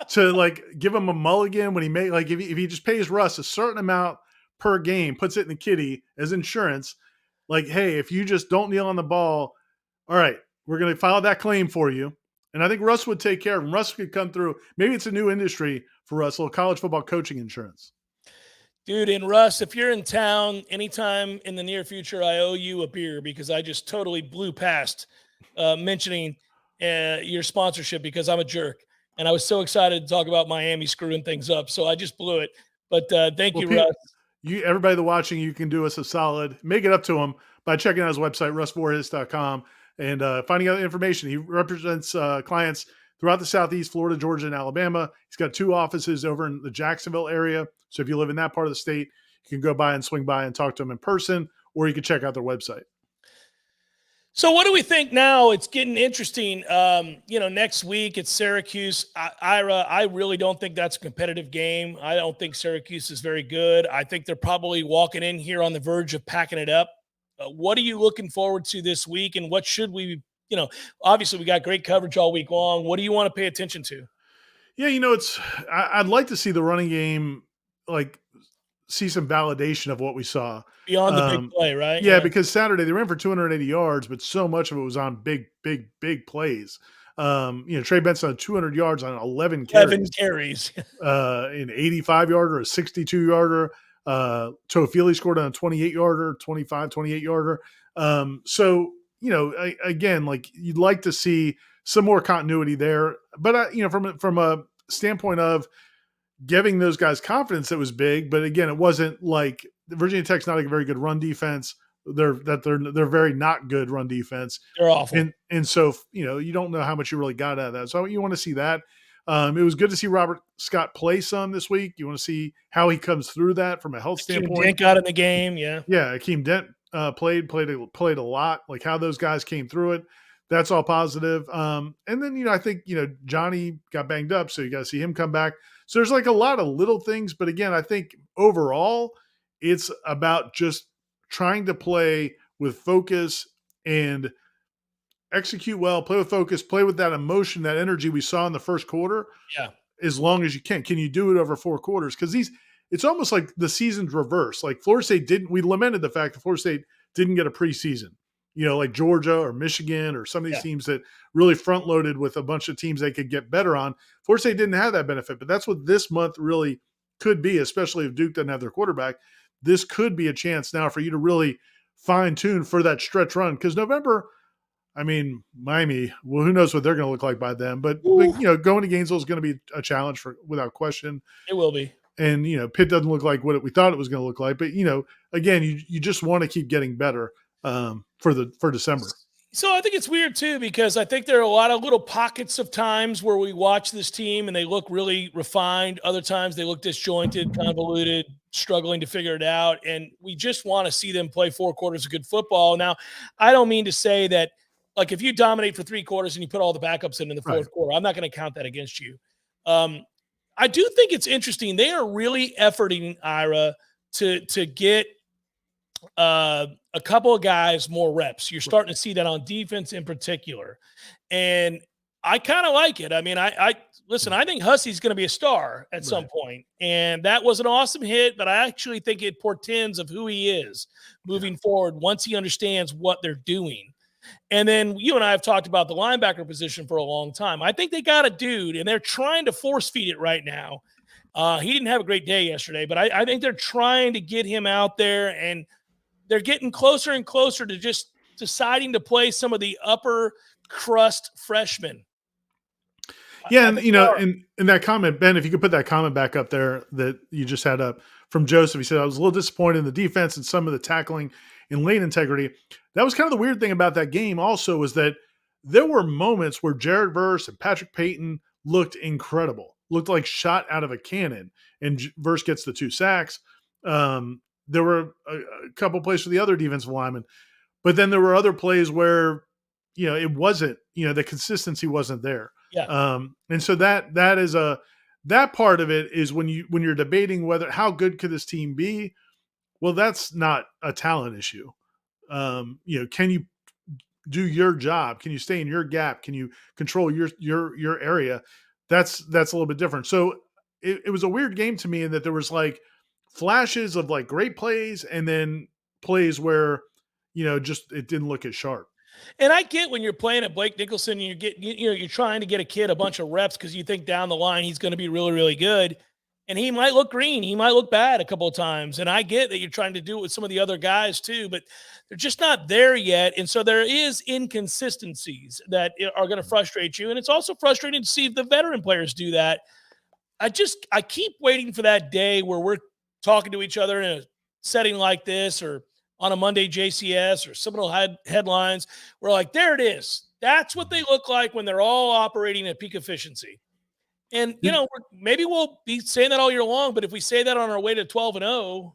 to give him a mulligan when he if he just pays Russ a certain amount per game, puts it in the kitty as insurance? Like, hey, if you just don't kneel on the ball, all right, we're going to file that claim for you. And I think Russ would take care of him. Russ could come through. Maybe it's a new industry for Russ, a little college football coaching insurance. Dude, and Russ, if you're in town anytime in the near future, I owe you a beer because I just totally blew past mentioning your sponsorship because I'm a jerk. And I was so excited to talk about Miami screwing things up. So I just blew it. But thank you, Russ. Everybody that's watching, you can do us a solid. Make it up to him by checking out his website, russvortis.com. And finding out information. He represents clients throughout the Southeast, Florida, Georgia, and Alabama. He's got 2 offices over in the Jacksonville area. So if you live in that part of the state, you can go by and swing by and talk to them in person, or you can check out their website. So what do we think now? It's getting interesting. Next week it's Syracuse. Ira, I really don't think that's a competitive game. I don't think Syracuse is very good. I think they're probably walking in here on the verge of packing it up. What are you looking forward to this week, and what should we, obviously we got great coverage all week long. What do you want to pay attention to? Yeah, I'd like to see the running game, see some validation of what we saw. Beyond the big play, right? Yeah, because Saturday they ran for 280 yards, but so much of it was on big plays. Trey Benson had 200 yards on 11 carries. 11 carries. An 85-yarder, a 62-yarder. Toafili scored on a 28-yarder, 28-yarder. Again, you'd like to see some more continuity there. But, from a standpoint of giving those guys confidence, it was big. But again, it wasn't like Virginia Tech's not a very good run defense. They're very not good run defense. They're awful. And so, you don't know how much you really got out of that. So you want to see that. It was good to see Robert Scott play some this week. You want to see how he comes through that from a health standpoint. Dent got in the game, yeah. Yeah, Akeem Dent played a lot. Like how those guys came through it, that's all positive. And then I think Johnny got banged up, so you got to see him come back. So there's a lot of little things, but again, I think overall it's about just trying to play with focus and execute well, play with focus, play with that emotion, that energy we saw in the first quarter Yeah. as long as you can. Can you do it over 4 quarters? Because it's almost like the season's reversed. Like Florida State we lamented the fact that Florida State didn't get a preseason, like Georgia or Michigan or some of these teams that really front loaded with a bunch of teams they could get better on. Florida State didn't have that benefit, but that's what this month really could be, especially if Duke doesn't have their quarterback. This could be a chance now for you to really fine tune for that stretch run. Because November, I mean, Miami, well, who knows what they're going to look like by then. But going to Gainesville is going to be a challenge without question. It will be. And, Pitt doesn't look like what we thought it was going to look like. But, again, you just want to keep getting better for December. So I think it's weird, too, because I think there are a lot of little pockets of times where we watch this team and they look really refined. Other times they look disjointed, convoluted, struggling to figure it out. And we just want to see them play 4 quarters of good football. Now, I don't mean to say that, like, if you dominate for 3 quarters and you put all the backups in the fourth quarter, I'm not going to count that against you. I do think it's interesting. They are really efforting, Ira, to get a couple of guys more reps. You're starting to see that on defense in particular. And I kind of like it. I mean, I listen, I think Hussey's going to be a star at some point. And that was an awesome hit, but I actually think it portends of who he is moving forward once he understands what they're doing. And then you and I have talked about the linebacker position for a long time. I think they got a dude, and they're trying to force feed it right now. He didn't have a great day yesterday, but I think they're trying to get him out there, and they're getting closer and closer to just deciding to play some of the upper crust freshmen. Yeah, and in that comment, Ben, if you could put that comment back up there that you just had up from Joseph, he said, I was a little disappointed in the defense and some of the tackling and lane integrity. That was kind of the weird thing about that game also, was that there were moments where Jared Verse and Patrick Payton looked incredible, looked like shot out of a cannon, and Verse gets the 2 sacks. There were a couple plays for the other defensive linemen, but then there were other plays where, it wasn't, the consistency wasn't there. Yeah. And so that part of it is when you're debating how good could this team be? Well, that's not a talent issue. Can you do your job? Can you stay in your gap? Can you control your area? That's a little bit different. So it was a weird game to me in that there was like flashes of like great plays and then plays where, just it didn't look as sharp. And I get when you're playing at Blake Nicholson and you're trying to get a kid a bunch of reps because you think down the line he's going to be really, really good. And he might look green. He might look bad a couple of times. And I get that you're trying to do it with some of the other guys too, but they're just not there yet. And so there is inconsistencies that are going to frustrate you. And it's also frustrating to see if the veteran players do that. I keep waiting for that day where we're talking to each other in a setting like this or on a Monday JCS or Seminole headlines. We're like, there it is. That's what they look like when they're all operating at peak efficiency. And, maybe we'll be saying that all year long, but if we say that on our way to 12-0.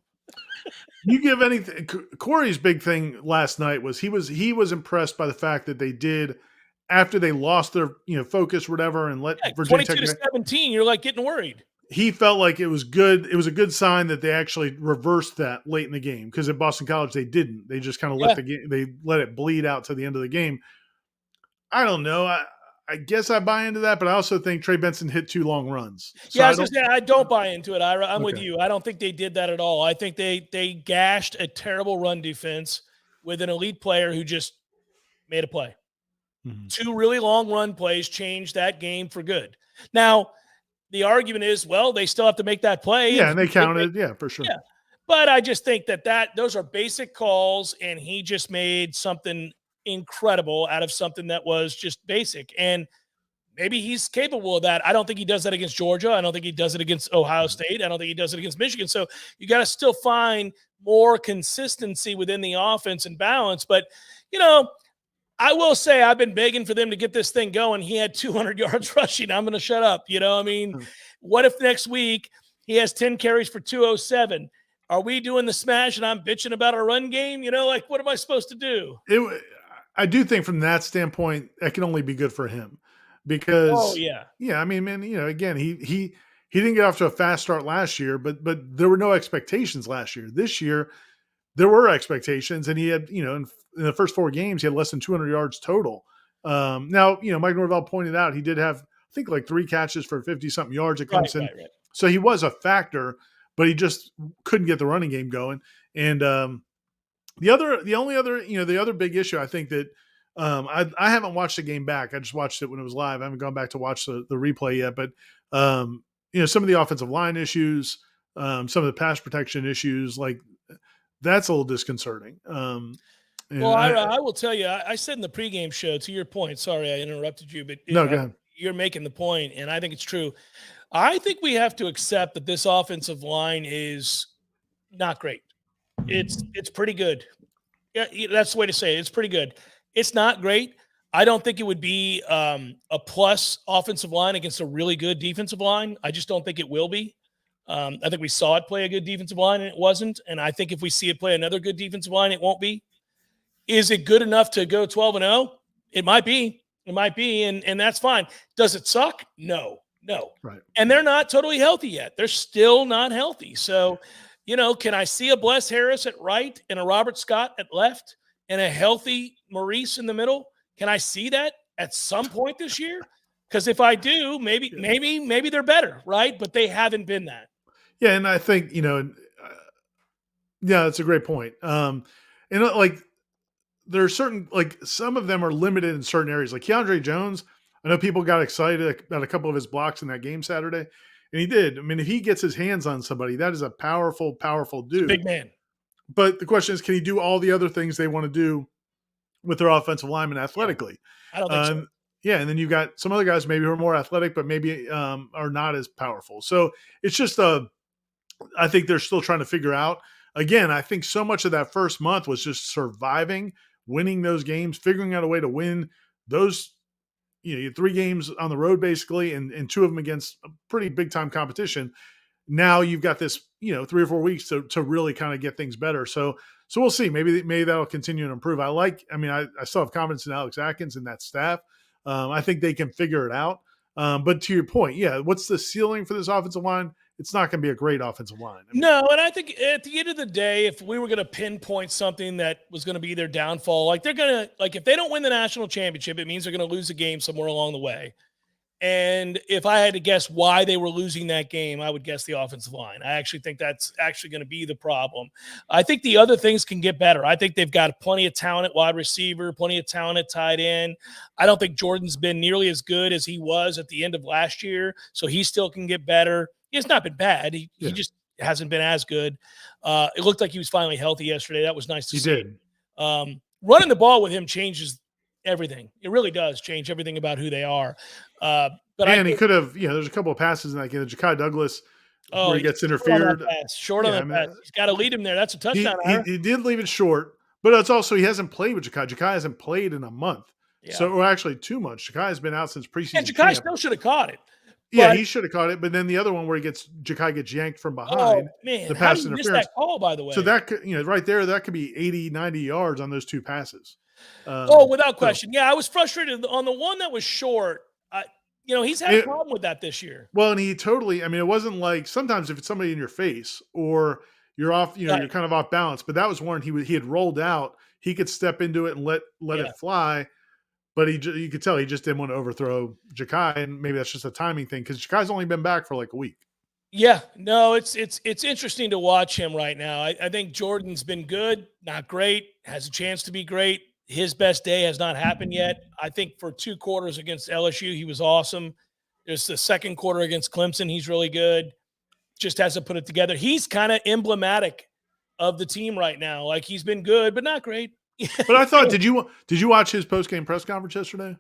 You give anything. Corey's big thing last night was he was impressed by the fact that they did, after they lost their focus or whatever and let Virginia 22-17, you're like getting worried. He felt like it was good. It was a good sign that they actually reversed that late in the game, because at Boston College they didn't. They just kind of let it bleed out to the end of the game. I don't know. I guess I buy into that, but I also think Trey Benson hit 2 long runs. So I don't buy into it, Ira. I'm with you. I don't think they did that at all. I think they gashed a terrible run defense with an elite player who just made a play. Mm-hmm. 2 really long run plays changed that game for good. Now, the argument is, well, they still have to make that play. Yeah, and they counted. Yeah, for sure. Yeah. But I just think that those are basic calls, and he just made something incredible out of something that was just basic. And maybe he's capable of that. I don't think he does that against Georgia. I don't think he does it against Ohio State. I don't think he does it against Michigan. So you got to still find more consistency within the offense and balance. But, I will say I've been begging for them to get this thing going. He had 200 yards rushing. I'm going to shut up. What if next week he has 10 carries for 207? Are we doing the smash and I'm bitching about our run game? What am I supposed to do? I do think from that standpoint, that can only be good for him, because, I mean, man, again, he he didn't get off to a fast start last year, but there were no expectations last year. This year, there were expectations, and he had, in the first 4 games, he had less than 200 yards total. Now, Mike Norvell pointed out he did have, I think, like 3 catches for 50-something yards at Clemson. Right. So he was a factor, but he just couldn't get the running game going. And the other big issue, I think that I haven't watched the game back. I just watched it when it was live. I haven't gone back to watch the replay yet. But some of the offensive line issues, some of the pass protection issues, like that's a little disconcerting. Well, I will tell you, I said in the pregame show, to your point, sorry I interrupted you, but no, go ahead. You're making the point, and I think it's true. I think we have to accept that this offensive line is not great. It's pretty good. Yeah, that's the way to say it. It's pretty good. It's not great. I don't think it would be a plus offensive line against a really good defensive line. I just don't think it will be. I think we saw it play a good defensive line, and it wasn't. And I think if we see it play another good defensive line, it won't be. Is it good enough to go 12-0? It might be. It might be, and that's fine. Does it suck? No. Right. And they're not totally healthy yet. They're still not healthy. So, can I see a Bless Harris at right and a Robert Scott at left and a healthy Maurice in the middle? Can I see that at some point this year? Because if I do, maybe they're better, right? But they haven't been that. Yeah, and I think yeah, that's a great point. And like there are certain, like some of them are limited in certain areas. Like Keandre Jones, I know people got excited about a couple of his blocks in that game Saturday, and he did. I mean, if he gets his hands on somebody, that is a powerful, powerful dude. Big man. But the question is, can he do all the other things they want to do with their offensive linemen athletically? I don't think so. Yeah, and then you've got some other guys maybe who are more athletic, but maybe are not as powerful. So it's just I think they're still trying to figure out. Again, I think so much of that first month was just surviving, winning those games, figuring out a way to win those. You had 3 games on the road basically, and 2 of them against a pretty big time competition. Now you've got this, 3 or 4 weeks to really kind of get things better. So we'll see. Maybe that'll continue to improve. I still have confidence in Alex Atkins and that staff. I think they can figure it out. But to your point, yeah, what's the ceiling for this offensive line? It's not going to be a great offensive line. No, and I think at the end of the day, if we were going to pinpoint something that was going to be their downfall, like if they don't win the national championship, it means they're going to lose a game somewhere along the way. And if I had to guess why they were losing that game, I would guess the offensive line. I actually think that's actually going to be the problem. I think the other things can get better. I think they've got plenty of talent at wide receiver, plenty of talent at tight end. I don't think Jordan's been nearly as good as he was at the end of last year, so he still can get better. He's not been bad. He just hasn't been as good. It looked like he was finally healthy yesterday. That was nice to see. He did. Running the ball with him changes everything. It really does change everything about who they are. He could have, there's a couple of passes in that game. Ja'Kai Douglas, where he gets interfered. Short on that pass. He's got to lead him there. That's a touchdown. He did leave it short, but it's also he hasn't played with Ja'Kai. Ja'Kai hasn't played in a month. Yeah. So, or actually 2 months. Ja'Kai has been out since preseason. And Ja'Kai still should have caught it. Yeah, he should have caught it, but then the other one where Ja'Kai gets yanked from behind. Oh, man. The pass How did you interference. miss that call, by the way? So that could, right there, that could be 80, 90 yards on those 2 passes. Without question. Yeah, I was frustrated on the one that was short. He's had a problem with that this year. Well, and he totally, it wasn't like sometimes if it's somebody in your face or you're off, you're kind of off balance, but that was one he had rolled out. He could step into it and let it fly. But you could tell he just didn't want to overthrow Ja'Kai, and maybe that's just a timing thing because Ja'Kai's only been back for like a week. Yeah, no, it's interesting to watch him right now. I think Jordan's been good, not great, has a chance to be great. His best day has not happened yet. I think for 2 quarters against LSU, he was awesome. There's the second quarter against Clemson. He's really good. Just hasn't put it together. He's kind of emblematic of the team right now. Like he's been good, but not great. But I thought, did you watch his post-game press conference yesterday?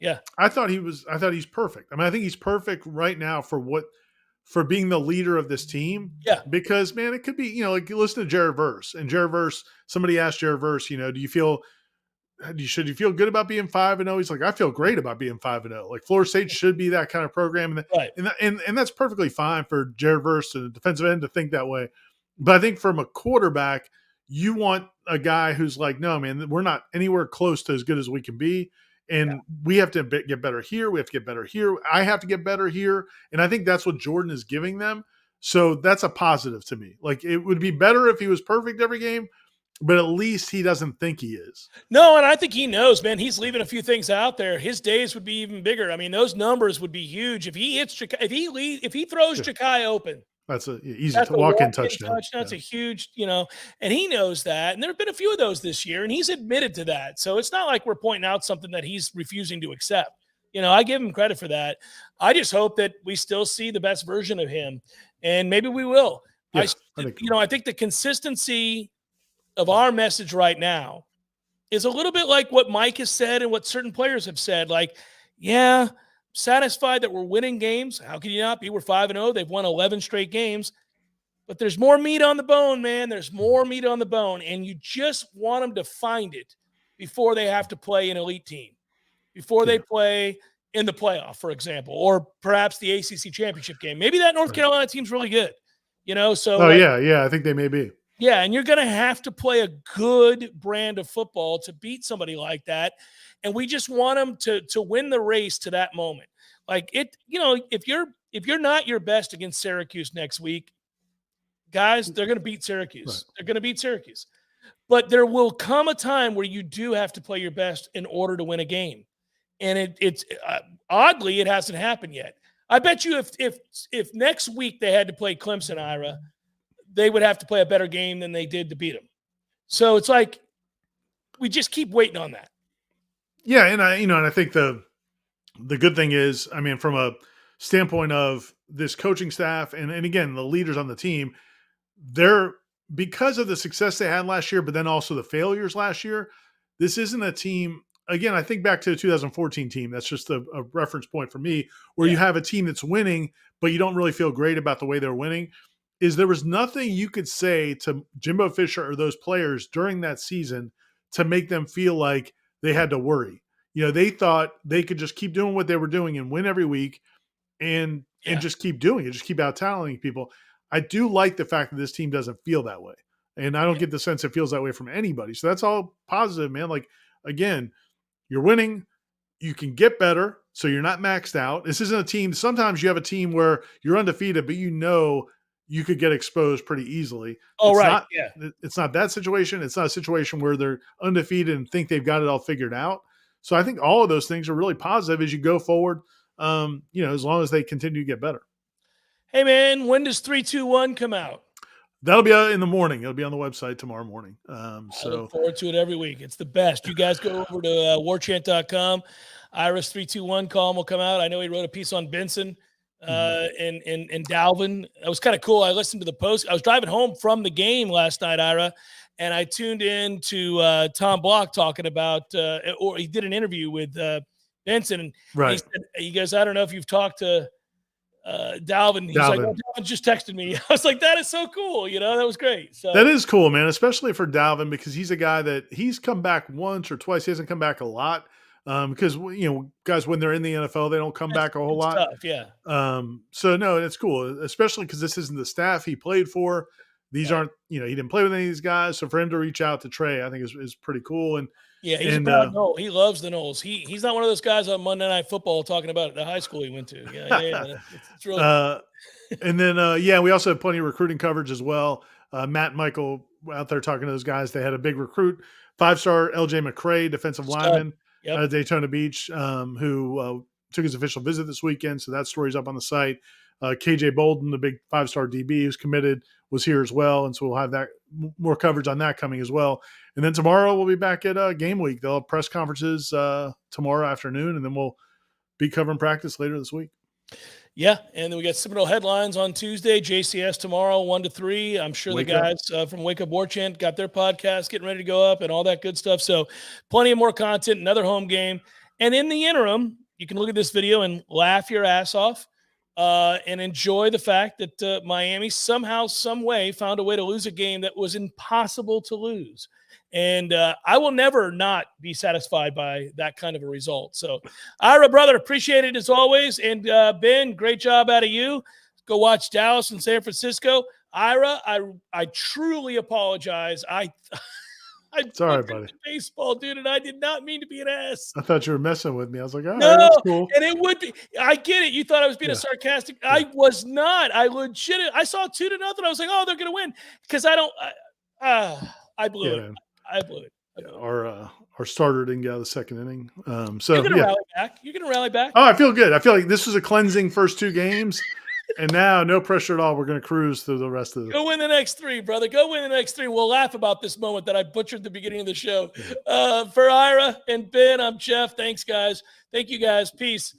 Yeah. I thought he's perfect. I think he's perfect right now for being the leader of this team. Yeah. Because man, it could be, like you listen to Jared Verse, and Jared Verse, somebody asked Jared Verse, should you feel good about being 5-0? He's like, I feel great about being 5-0. Like Florida State should be that kind of program. And that's perfectly fine for Jared Verse and the defensive end to think that way. But I think from a quarterback, you want a guy who's like, no, man, we're not anywhere close to as good as we can be. And we have to get better here. We have to get better here. I have to get better here. And I think that's what Jordan is giving them. So that's a positive to me. Like, it would be better if he was perfect every game, but at least he doesn't think he is. No, and I think he knows, man. He's leaving a few things out there. His days would be even bigger. I mean, those numbers would be huge if he hits. If he throws Ja'Kai open. That's a easy walk-in touchdown. That's a huge, and he knows that. And there have been a few of those this year, and he's admitted to that. So it's not like we're pointing out something that he's refusing to accept. I give him credit for that. I just hope that we still see the best version of him, and maybe we will. Yeah, I think the consistency of our message right now is a little bit like what Mike has said and what certain players have said. Like, yeah, satisfied that we're winning games. How can you not be? We're 5-0. They've won 11 straight games. But there's more meat on the bone, man. There's more meat on the bone. And you just want them to find it before they have to play an elite team, before they play in the playoff, for example, or perhaps the ACC championship game. Maybe that North Carolina team's really good, so. Oh, yeah, I think they may be. Yeah, and you're going to have to play a good brand of football to beat somebody like that. And we just want them to win the race to that moment. Like, if you're not your best against Syracuse next week, guys, they're going to beat Syracuse. Right. They're going to beat Syracuse. But there will come a time where you do have to play your best in order to win a game. And it's oddly, it hasn't happened yet. I bet you if next week they had to play Clemson, Ira, they would have to play a better game than they did to beat them. So it's like we just keep waiting on that. Yeah, and I think the good thing is, I mean, from a standpoint of this coaching staff and again, the leaders on the team, they're, because of the success they had last year, but then also the failures last year, this isn't a team. Again, I think back to the 2014 team. That's just a reference point for me, where you have a team that's winning, but you don't really feel great about the way they're winning. There was nothing you could say to Jimbo Fisher or those players during that season to make them feel like they had to worry. They thought they could just keep doing what they were doing and win every week and just keep doing it, just keep out-talenting people. I do like the fact that this team doesn't feel that way. And I don't get the sense it feels that way from anybody. So that's all positive, man. Like, again, you're winning. You can get better, so you're not maxed out. This isn't a team. Sometimes you have a team where you're undefeated, but you could get exposed pretty easily. It's not that situation. It's not a situation where they're undefeated and think they've got it all figured out. So I think all of those things are really positive as you go forward, as long as they continue to get better. Hey, man, when does 3-2-1 come out? That'll be in the morning. It'll be on the website tomorrow morning. I look forward to it every week. It's the best. You guys go over to warchant.com. Ira's 3-2-1 column will come out. I know he wrote a piece on Benson and Dalvin. It was kind of cool. I listened to the post. I was driving home from the game last night, Ira, and I tuned in to Tom Block talking about, or he did an interview with Benson. And right. He goes, I don't know if you've talked to Dalvin. He's like, Dalvin just texted me. I was like, that is so cool. That was great. So that is cool, man, especially for Dalvin, because he's a guy that he's come back once or twice. He hasn't come back a lot. Because guys, when they're in the NFL, they don't come back a whole lot. Tough, yeah. So no, it's cool, especially because this isn't the staff he played for. These aren't, he didn't play with any of these guys. So for him to reach out to Trey, I think is pretty cool. And he's a proud Nole. He loves the Noles. He's not one of those guys on Monday Night Football talking about the high school he went to. Yeah. It's really and then we also have plenty of recruiting coverage as well. Matt and Michael out there talking to those guys. They had a big recruit, 5-star LJ McCray, defensive lineman. Out of Daytona Beach, who took his official visit this weekend. So that story's up on the site. KJ Bolden, the big 5-star DB who's committed, was here as well. And so we'll have that more coverage on that coming as well. And then tomorrow we'll be back at game week. They'll have press conferences tomorrow afternoon, and then we'll be covering practice later this week. Yeah, and then we got Seminole headlines on Tuesday, JCS tomorrow, 1 to 3. I'm sure the guys from Wake Up Warchant got their podcast getting ready to go up and all that good stuff. So plenty of more content, another home game. And in the interim, you can look at this video and laugh your ass off and enjoy the fact that Miami somehow, some way found a way to lose a game that was impossible to lose. And I will never not be satisfied by that kind of a result. So, Ira, brother, appreciate it as always. And Ben, great job out of you. Go watch Dallas and San Francisco. Ira, I truly apologize. I I It's all right, butchered buddy. the baseball, dude, and I did not mean to be an ass. I thought you were messing with me. I was like, all right, No, that's cool. and it would be. I get it. You thought I was being a Yeah. sarcastic. I was not. I legit. I saw 2-0. I was like, oh, they're gonna win because I don't. I blew it. man. I blew it. Our starter didn't get out of the second inning. You're gonna rally back. You're gonna rally back. Oh, I feel good. I feel like this was a cleansing first 2 games, and now no pressure at all. We're going to cruise through the rest of the. Go win the next 3, brother. Go win the next 3. We'll laugh about this moment that I butchered the beginning of the show. For Ira and Ben, I'm Jeff. Thanks, guys. Thank you, guys. Peace.